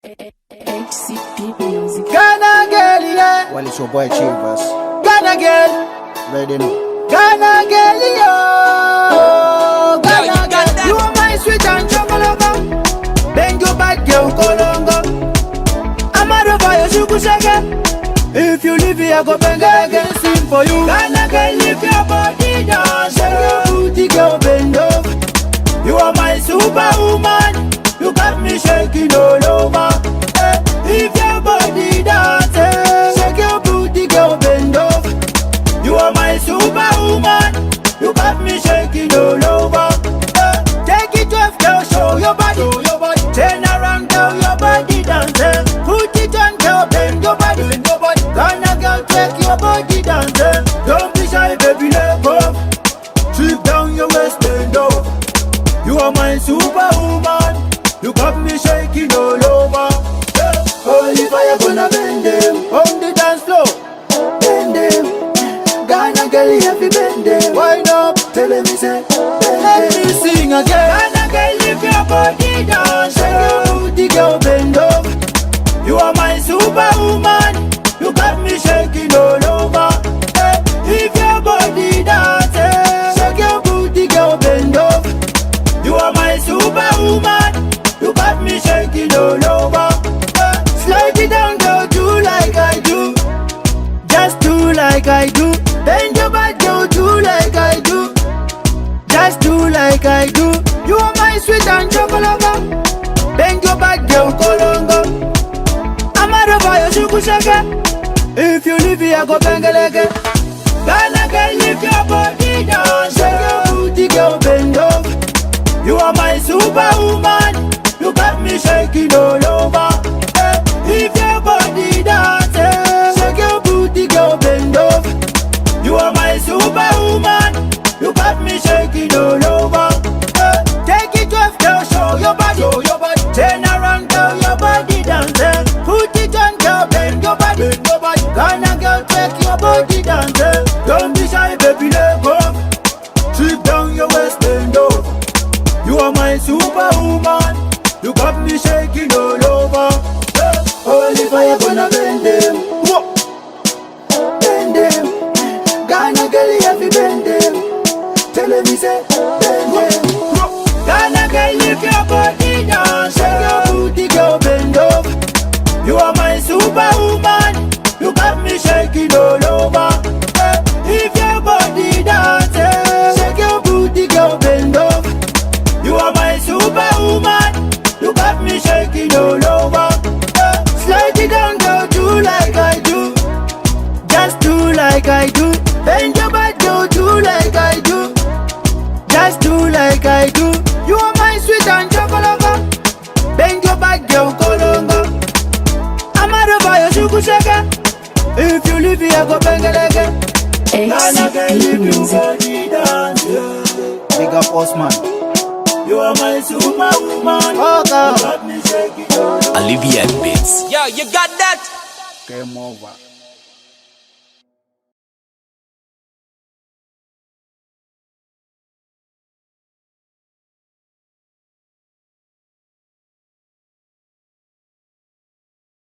HCP music. Ghana girl, yeah. Well, it's your boy Chivas. Ghana girl. Ready now. Ghana girl, yo. Ghana girl. You are my sweet and chocolate. Then you back, girl, Kolongo. I'm out of your sugar sugar. If you leave here, I go bang again, sing for you. Ghana girl, lift your body down. Shake your booty, girl, bend over. You are my superwoman. You got me shaking all over. If your body dances, shake your booty, girl, bend over. You are my superwoman. You got me shaking all over. Take it off, girl, show your body. Turn around, girl, your body dancing. Put it on, girl, bend your body. Gonna, girl, take your body dancing. Don't be shy, baby, let go. Strip down your waist, bend over. You are my superwoman. You got me shaking all over. Holy fire gonna bend them on the dance floor. Bend them. Ghana girl, you have to bend them. Wind up, tell me say. Let me sing again. Ghana girl, lift your body down. Shake your booty, girl, bend over. You are my superwoman. You got me shaking all over. If your body dances, shake your booty, girl, bend over. You are my superwoman. You got me shaking all over. Slide it down, girl, do like I do. Just do like I do. Bend your back, girl, do like I do. Just do like I do. You are my sweet and chocolate. Bend your back, girl, Kolongo. I'm out of your sugar sugar. If you leave here, I go bang a leg. Ghana girl, lift your body down. Shake your booty, girl, bend over. You are my superwoman. You got me shaking all over. If your body dances, shake your booty, girl, bend over. You are my superwoman. You got me shaking all over. Take it off, girl, show your body. Turn around, girl, your body dancing. Put it on, girl, bend your body. Gonna, girl, take your body dancing. Don't be shy, baby, let go. Strip down your waist, bend over. You are my superwoman. You got me shaking all over. Holy fire gonna bend them. Bend them. Ghana girl, you have to bend them. Tell me say, bend them. Ghana girl, lift your body down. Shake your booty, girl, bend over. You are my superwoman. You got me shaking all over. If your body dances, shake your booty, girl, bend over. You are my superwoman. You got me shaking all over. Slide it down, girl, do like I do. Just do like I do. Bend your back, girl, do like I do. Just do like I do. You are my sweet and chocolate. Bend your back, girl, Kolongo. I'm out of your sugar sugar. If you leave here, go bang a leg. HCP music. Big up Osman. You are my superwoman. Oh, God. You got me shaking all over. Olivia Beats. Yo, you got that? Game over.